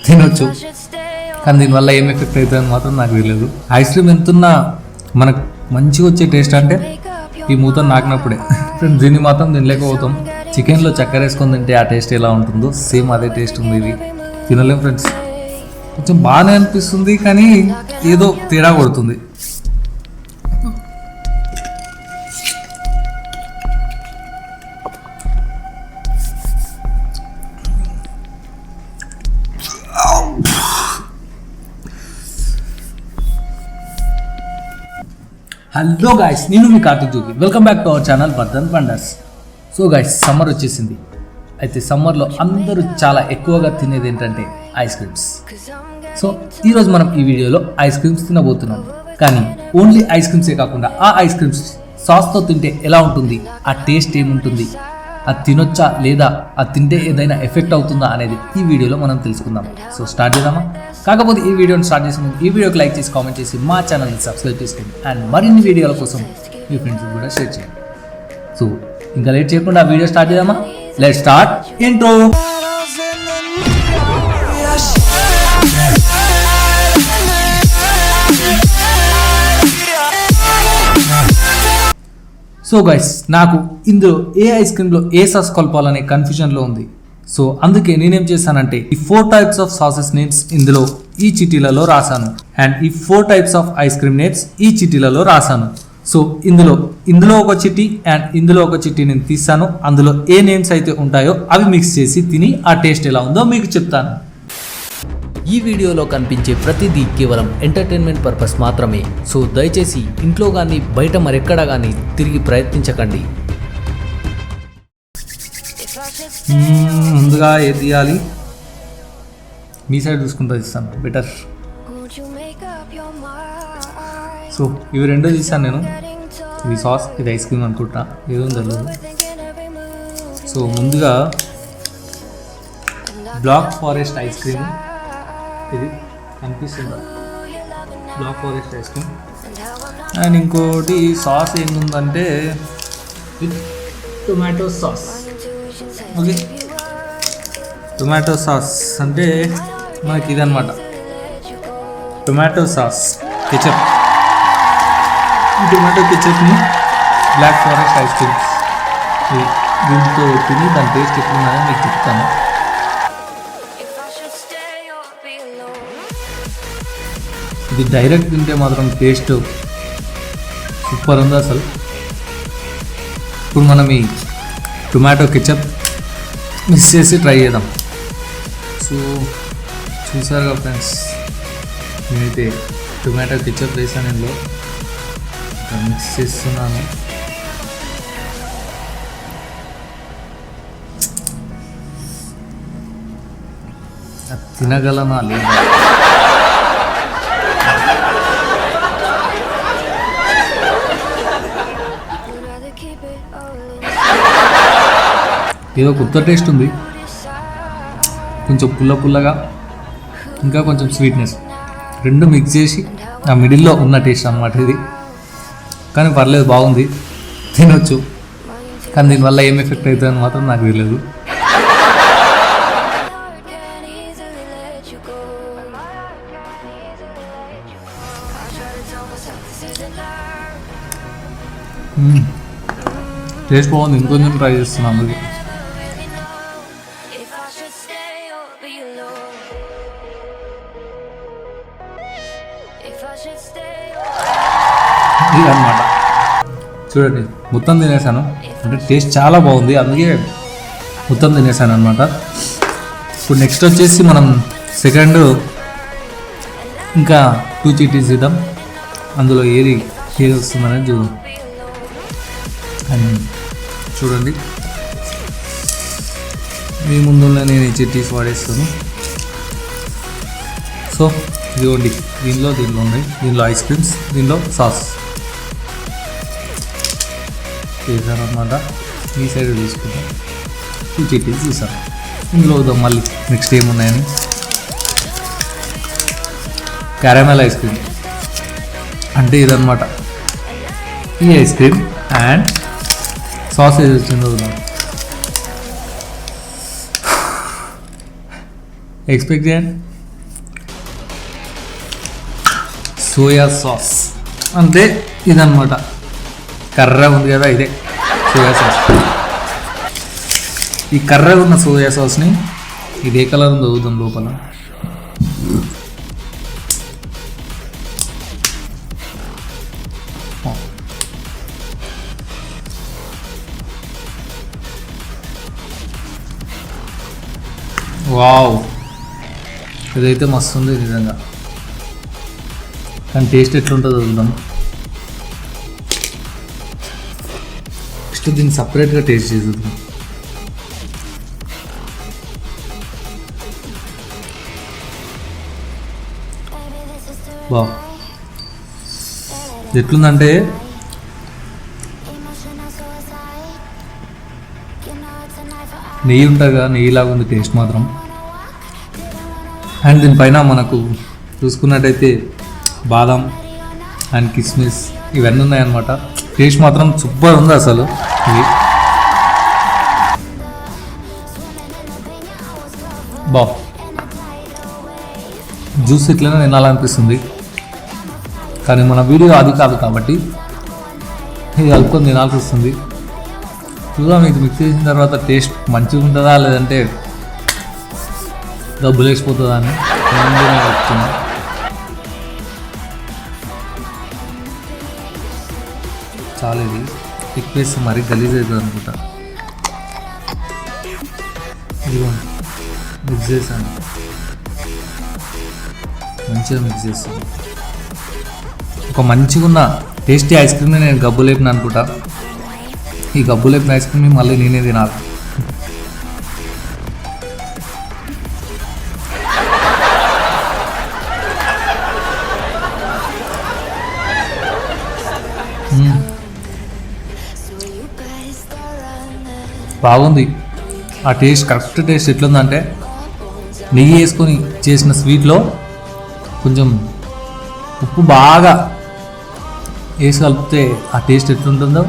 తినొచ్చు, కానీ దీనివల్ల ఏం ఎఫెక్ట్ అవుతుందని మాత్రం నాకు తెలియదు. ఐస్ క్రీమ్ ఎంతున్నా మనకు మంచిగా వచ్చే టేస్ట్ అంటే ఈ మూత నాకినప్పుడే. ఫ్రెండ్స్ దీన్ని మాత్రం తినలేకపోతాం. చికెన్లో చక్కెర వేసుకొని తింటే ఆ టేస్ట్ ఎలా ఉంటుందో సేమ్ అదే టేస్ట్ ఉంది. ఇది తినలేం ఫ్రెండ్స్. కొంచెం బాగానే అనిపిస్తుంది కానీ ఏదో తేడా కొడుతుంది. హలో గాయస్, నేను మీ Karthik Jogi. Welcome back to our channel బర్తన్ పండర్స్. సో గాయస్, సమ్మర్ వచ్చేసింది. అయితే సమ్మర్లో అందరూ చాలా ఎక్కువగా తినేది ఏంటంటే ఐస్ క్రీమ్స్. సో ఈరోజు మనం ఈ వీడియోలో ఐస్ క్రీమ్స్ తినబోతున్నాం. కానీ ఓన్లీ ఐస్ క్రీమ్సే కాకుండా ఆ ఐస్ క్రీమ్స్ సాస్తో తింటే ఎలా ఉంటుంది, ఆ టేస్ట్ ఏముంటుంది, అది తినొచ్చా లేదా, అది తింటే ఏదైనా ఎఫెక్ట్ అవుతుందా అనేది ఈ వీడియోలో మనం తెలుసుకుందాం. సో స్టార్ట్ చేద్దామా? కాకపోతే ఈ వీడియోని స్టార్ట్ చేసే ముందు ఈ వీడియోకి లైక్ చేసి కామెంట్ చేసి మా ఛానల్ని సబ్స్క్రైబ్ చేసుకోండి. అండ్ మరిన్ని వీడియోల కోసం మీ ఫ్రెండ్స్కి కూడా షేర్ చేయండి. సో ఇంకా లేట్ చేయకుండా ఆ వీడియో స్టార్ట్ చేద్దామా? Let's start intro. So guys, నాకు ఇందులో ఏ ఐస్ క్రీమ్లో ఏ సాస్ కలపాలనే కన్ఫ్యూజన్లో ఉంది. సో అందుకే నేనేం చేశానంటే ఈ 4 టైప్స్ ఆఫ్ సాసెస్ నేమ్స్ ఇందులో ఈ చిటీలలో రాశాను. అండ్ ఈ 4 types of ice cream names ఈ చిటీలలో రాశాను. సో ఇందులో ఒక చిట్టి అండ్ ఇందులో ఒక చిట్టి నేను తీసాను. అందులో ఏ నేమ్స్ అయితే ఉంటాయో అవి మిక్స్ చేసి తిని ఆ టేస్ట్ ఎలా ఉందో మీకు చెప్తాను. ఈ వీడియోలో కనిపించే ప్రతిదీ కేవలం ఎంటర్టైన్మెంట్ పర్పస్ మాత్రమే. సో దయచేసి ఇంట్లో కానీ బయట మరెక్కడా కానీ తిరిగి ప్రయత్నించకండి. ముందుగా ఏది తీయాలి? మీ సైడ్ చూసుకుంటూ ఇస్తాను బెటర్. సో ఇవి రెండో తీసాను నేను. ఇది సాస్, ఇది ఐస్ క్రీమ్ అనుకుంటా, ఏదో తెలియదు. సో ముందుగా బ్లాక్ ఫారెస్ట్ ఐస్ క్రీమ్, ఇది కనిపిస్తుందా? Black forest ice cream. And ఇంకోటి సాస్ ఏంటంటే with tomato sauce. Okay, tomato sauce అంటే మనకి ఇదన్నమాట, టొమాటో సాస్ కెచప్. ఈ టొమాటో కెచప్ని బ్లాక్ ఫారెస్ట్ ఐస్ క్రీమ్స్ దీంతో తిని దాని టేస్ట్ ఎట్లున్నాయో మీకు చెప్తాను. ఇది డైరెక్ట్ తింటే మాత్రం టేస్ట్ సూపర్ ఉంది అసలు. ఇప్పుడు మనం ఈ టొమాటో కెచప్ మిక్స్ చేసి ట్రై చేద్దాం. సో చూసారుగా ఫ్రెండ్స్, నేనైతే టొమాటో కెచప్ వేసాను, ఇందులో మిక్స్ చేస్తున్నాను. అది తినగలనా లేదా? ఏదో కొత్త టేస్ట్ ఉంది, కొంచెం పుల్లగా ఇంకా కొంచెం స్వీట్నెస్, రెండు మిక్స్ చేసి ఆ మిడిల్లో ఉన్న టేస్ట్ అన్నమాట ఇది. కానీ పర్లేదు, బాగుంది, తినొచ్చు. కానీ దీనివల్ల ఏం ఎఫెక్ట్ అవుతుందని మాత్రం నాకు తెలియదు. టేస్ట్ బాగుంది, ఇంకొంచెం ట్రై చేస్తున్నాను. అందుకే ఇది అన్నమాట. చూడండి, మొత్తం తినేసాను. అంటే టేస్ట్ చాలా బాగుంది, అందుకే మొత్తం తినేసాను అనమాట. ఇప్పుడు నెక్స్ట్ వచ్చేసి మనం సెకండ్ ఇంకా 2 చీటీస్ ఇద్దాం. అందులో ఏది వస్తుందనేది చూద్దాం. అండ్ చూడండి, మీ ముందులో నేను ఈ చిట్టీస్ వాడేస్తాను. సో ఇదిగోండి, దీనిలో ఉన్నాయి. దీనిలో ఐస్ క్రీమ్స్, దీనిలో సాస్ చేశాను అనమాట. ఈ సైడ్ తీసుకుంటాం. 2 చిట్టీస్ తీసాను. ఇందులో వద్దాం మళ్ళీ నెక్స్ట్ ఏమున్నాయని. క్యారమెల్ ఐస్ క్రీమ్ అంటే ఇదన్నమాట. ఈ ఐస్ క్రీమ్ అండ్ సాస్ ఏది వచ్చిందో ఎక్స్పెక్ట్ చేయండి. సోయా సాస్ అంటే ఇదన్నమాట. కర్రగా ఉంది కదా, ఇదే సోయా సాస్. ఈ కర్రగా ఉన్న సోయా సాస్ని ఇది ఏ కలర్ ఉందో చూద్దాం లోపల. వావ్, ఇదైతే మస్తు ఉంది నిజంగా. కానీ టేస్ట్ ఎట్లుంటుందో చూద్దాం. నెక్స్ట్ దీన్ని సపరేట్గా టేస్ట్ చేద్దాం. వావ్, ఎట్లుందంటే నెయ్యి ఉంటుంది కదా, నెయ్యిలాగా ఉంది టేస్ట్ మాత్రం. అండ్ దీనిపైన మనకు చూసుకున్నట్టయితే బాదం అండ్ కిస్మిస్ ఇవన్నీ ఉన్నాయన్నమాట. టేస్ట్ మాత్రం సూపర్ ఉంది అసలు. ఇది జ్యూస్ ఇట్లనే తినాలనిపిస్తుంది, కానీ మన వీడియో అది కాదు కాబట్టి ఇది కలుపుకొని తినాల్సి వస్తుంది. చూద్దాం ఇది మిక్స్ చేసిన తర్వాత టేస్ట్ మంచిగా ఉంటుందా లేదంటే డబ్బులు వేసిపోతుందా అని చెప్తున్నా. చాలా ఇది ఎక్కువ వేస్తే మరీ గలీజ్ అవుతుంది అనుకుంటా. ఇదిగో మిక్స్ చేశాను, మంచిగా మిక్స్ చేస్తాను. ఒక మంచిగా ఉన్న టేస్టీ ఐస్ క్రీమ్ని నేను గబ్బు లేపిన అనుకుంటా. ఈ గబ్బు లేపిన ఐస్ క్రీమ్ని మళ్ళీ నేనే తినాలి. బాగుంది. ఆ టేస్ట్ కరెక్ట్ టేస్ట్ ఎట్లుందంటే నెయ్యి వేసుకొని చేసిన స్వీట్లో కొంచెం ఉప్పు బాగా వేసి కలిపితే ఆ టేస్ట్ ఎట్లుంటుందో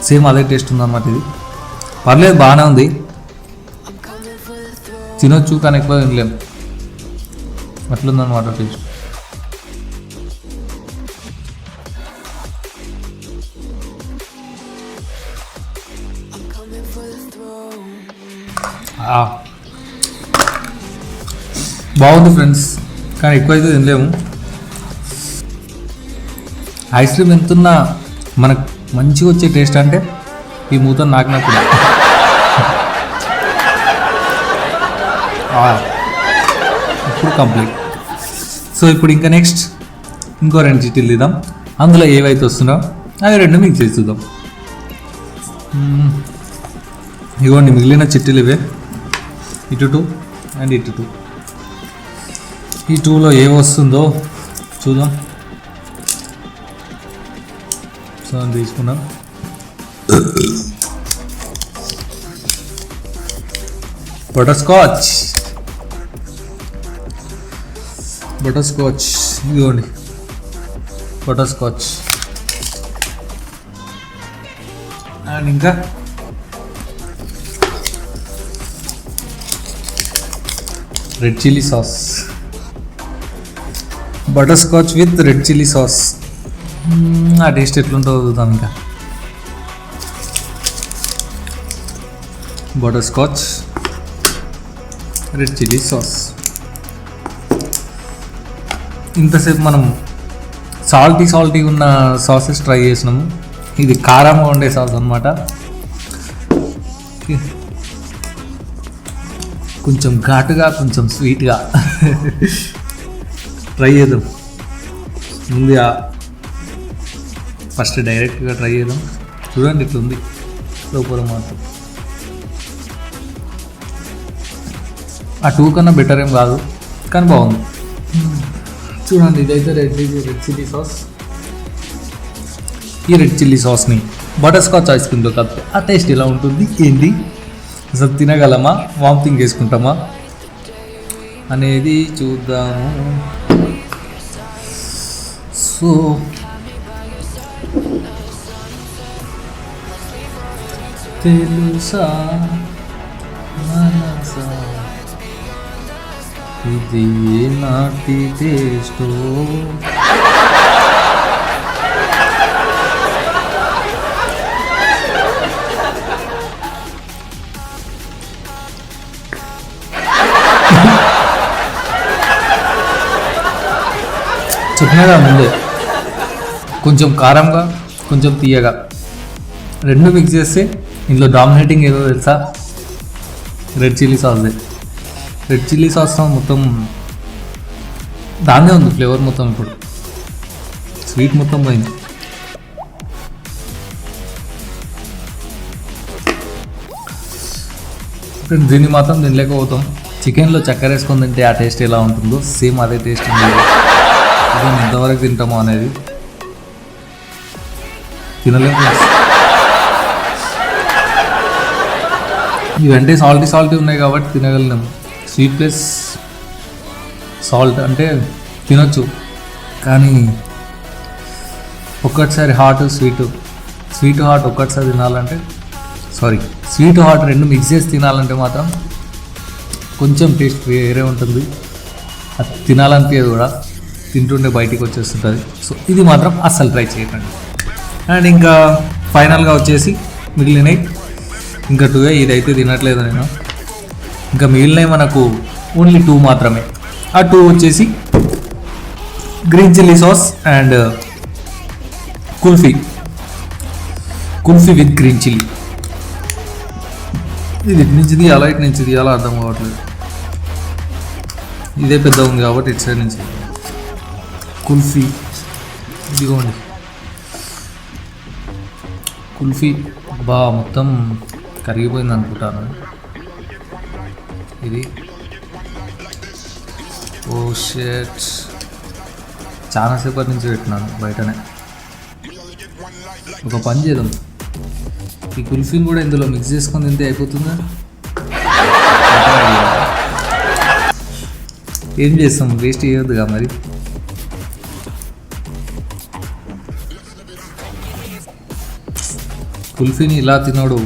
సేమ్ అదే టేస్ట్ ఉందన్నమాట. ఇది పర్లేదు, బాగానే ఉంది, తినొచ్చు, కానీ ఎక్కువ తినలేం. అట్లుందన్నమాట టేస్ట్. బాగుంది ఫ్రెండ్స్, కానీ ఎక్కువైతే తినలేము. ఐస్ క్రీమ్ ఎంతున్నా మనకు మంచిగా వచ్చే టేస్ట్ అంటే ఈ మూత నాకినప్పుడు. ఇప్పుడు కంప్లీట్. సో ఇప్పుడు ఇంకా నెక్స్ట్ ఇంకో 2 చిట్టీలు తీద్దాం. అందులో ఏవైతే వస్తున్నాయో అవి 2 మిక్స్ చేసి చూద్దాం. ఇవ్వండి మిగిలిన చిట్టీలు ఇవే, ఇటు 2 అండ్ ఇటు 2. ఈ 2లో ఏమి వస్తుందో చూద్దాం. సో తీసుకున్నాం. బటర్ స్కాచ్ ఇదిగోండి బటర్ స్కాచ్. అండ్ ఇంకా red chilli sauce. Butter scotch with red chilli sauce. ఆ టేస్ట్ ఎట్లుంటుందో చూద్దాం. ఇంకా butter scotch, red chilli sauce. ఇంతసేపు మనం సాల్టీ ఉన్న సాసెస్ ట్రై చేసినాము. ఇది కారంగా ఉండే సాస్ అన్నమాట. కొంచెం ఘాటుగా, కొంచెం స్వీట్గా ట్రై చేద్దాం. ముందుగా ఫస్ట్ డైరెక్ట్గా ట్రై చేద్దాం. చూడండి ఇట్లా ఉంది లోపల మాత్రం. ఆ 2 కన్నా బెటర్ ఏం కాదు, కానీ బాగుంది. చూడండి ఇదైతే రెడ్ చిల్లీ సాస్. ఈ రెడ్ చిల్లీ సాస్ని బటర్ స్కాచ్ ఐస్ క్రీమ్లో కలిపి ఆ టేస్ట్ ఎలా ఉంటుంది ఏంటి, అసలు తినగలమా, వామిటింగ్ చేసుకుంటామా అనేది చూద్దాము. సో తెలుసా మనసా ఇది నాటి టేస్టో. చెప్పినగా ముందే కొంచెం కారంగా కొంచెం తీయగా రెండు మిక్స్ చేస్తే ఇందులో డామినేటింగ్ ఏదో తెలుసా, రెడ్ చిల్లీ సాస్దే. రెడ్ చిల్లీ సాస్ మొత్తం దాన్నే ఉంది ఫ్లేవర్ మొత్తం. ఇప్పుడు స్వీట్ మొత్తం పోయింది. దీన్ని మాత్రం తినలేకపోతాం. చికెన్లో చక్కెర వేసుకొని తింటే ఆ టేస్ట్ ఎలా ఉంటుందో సేమ్ అదే టేస్ట్ ఉంది. చికెన్ ఎంతవరకు తింటామో అనేది తినలేము. ఇవంటే సాల్టీ ఉన్నాయి కాబట్టి తినగలిగినాము. స్వీట్ ప్లస్ సాల్ట్ అంటే తినొచ్చు, కానీ ఒక్కటిసారి హాట్ స్వీట్ హాట్ ఒక్కటిసారి తినాలంటే స్వీట్ హాట్ రెండు మిక్స్ చేసి తినాలంటే మాత్రం కొంచెం టేస్ట్ వేరే ఉంటుంది. అది తినాలనిపించదు కూడా, తింటుండే బయటికి వచ్చేస్తుంటుంది. సో ఇది మాత్రం అస్సలు ట్రై చేయకండి. అండ్ ఇంకా ఫైనల్గా వచ్చేసి మిగిలినవి ఇంకా 2 ఇదైతే తినట్లేదు నేను. ఇంకా మిగిలినవి మనకు ఓన్లీ 2 మాత్రమే. ఆ 2 వచ్చేసి green chilli sauce and kulfi with green chilli. ఇది ఇటు నుంచి తీయాలా అర్థం కావట్లేదు. ఇదే పెద్ద ఉంది కాబట్టి ఇటు సైడ్ నుంచి కుల్ఫీ. ఇదిగోండి కుల్ఫీ. మొత్తం కరిగిపోయింది అనుకుంటాను ఇది. ఓ షేట్, చాలాసేపటి నుంచి పెట్టినాను బయటనే. ఒక పని చేద్దాం, ఈ కుల్ఫీని కూడా ఇందులో మిక్స్ చేసుకొని తింటే అయిపోతుందా? ఏం చేస్తాం, వేస్ట్ చేయొద్దుగా మరి. కుల్ఫీని ఇలా తినడు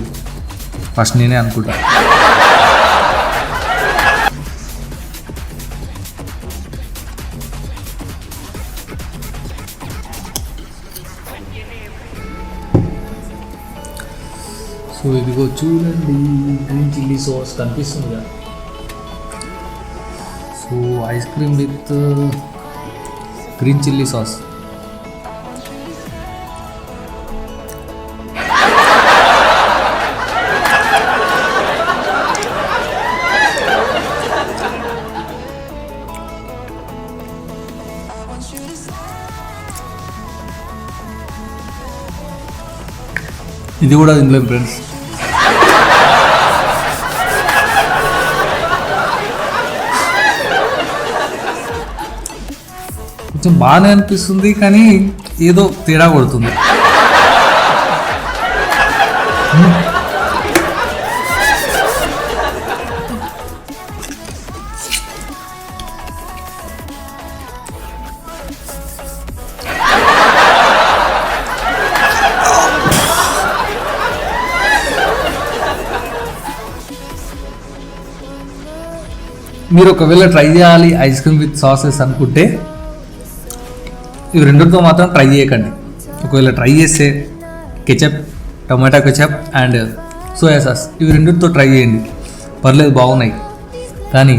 ఫస్ట్ నేనే అనుకుంటా. సో ఇదిగో చూడండి, గ్రీన్ చిల్లీ సాస్ కనిపిస్తుంది కదా. So ice cream with green chilli sauce. ఇది కూడా తినలేం ఫ్రెండ్స్. కొంచెం బాగానే అనిపిస్తుంది, కానీ ఏదో తేడా కొడుతుంది. మీరు ఒకవేళ ట్రై చేయాలి ఐస్ క్రీమ్ విత్ సాసెస్ అనుకుంటే ఇవి రెండుతో మాత్రం ట్రై చేయకండి. ఒకవేళ ట్రై చేస్తే ketchup, tomato ketchup and soya sauce ఇవి రెండుతో ట్రై చేయండి, పర్లేదు బాగున్నాయి. కానీ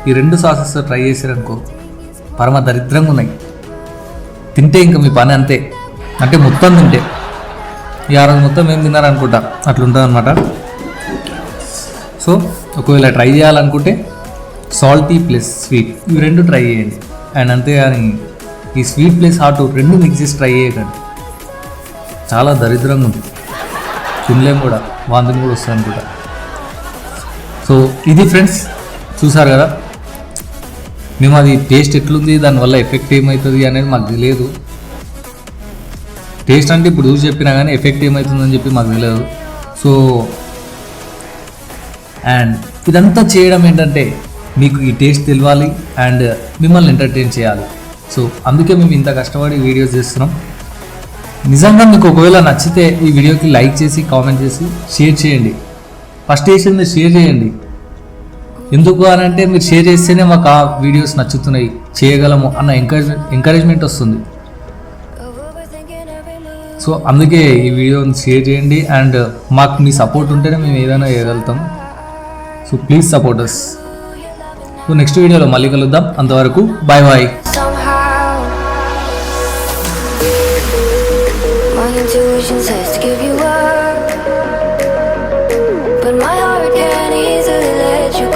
ఈ 2 సాసెస్తో ట్రై చేసారనుకో పరమ దరిద్రంగా ఉన్నాయి. తింటే ఇంకా మీ పని అంతే, అంటే మొత్తం తింటే ఈ ఆ రోజు మొత్తం ఏం తిన్నారనుకుంటా అట్లుంటుంది అనమాట. సో ఒకవేళ ట్రై చేయాలనుకుంటే సాల్టీ ప్లస్ స్వీట్ ఇవి 2 ట్రై చేయండి. అండ్ అంతేగాని ఈ స్వీట్ ప్లస్ హాట్ 2 మిక్స్ చేసి ట్రై చేయకండి, చాలా దరిద్రంగా ఉంది. తినలేము కూడా, వాంతిని కూడా వస్తుంది అనుకుంటా. సో ఇది ఫ్రెండ్స్, చూసారు కదా. మేము అది టేస్ట్ ఎట్లుంది, దానివల్ల ఎఫెక్ట్ ఏమవుతుంది అనేది మాకు తెలియదు. టేస్ట్ అంటే ఇప్పుడు చూసి చెప్పినా కానీ ఎఫెక్ట్ ఏమవుతుందని చెప్పి మాకు తెలియదు. సో అండ్ ఇదంతా చేయడం ఏంటంటే మీకు ఈ టేస్ట్ తెలియాలి అండ్ మిమ్మల్ని ఎంటర్టైన్ చేయాలి. సో అందుకే మేము ఇంత కష్టపడి వీడియోస్ చేస్తున్నాం. నిజంగా మీకు ఒకవేళ నచ్చితే ఈ వీడియోకి లైక్ చేసి కామెంట్ చేసి షేర్ చేయండి. ఫస్ట్ చేసింది షేర్ చేయండి. ఎందుకు అని అంటే మీరు షేర్ చేస్తేనే మాకు ఆ వీడియోస్ నచ్చుతున్నాయి, చేయగలము అన్న ఎంకరేజ్మెంట్ వస్తుంది. సో అందుకే ఈ వీడియోని షేర్ చేయండి అండ్ మాకు మీ సపోర్ట్ ఉంటేనే మేము ఏదైనా చేయగలుగుతాం. So please support us. So next వీడియోలో మళ్ళీ కలుద్దాం. అంతవరకు bye bye. intuition says to give you up.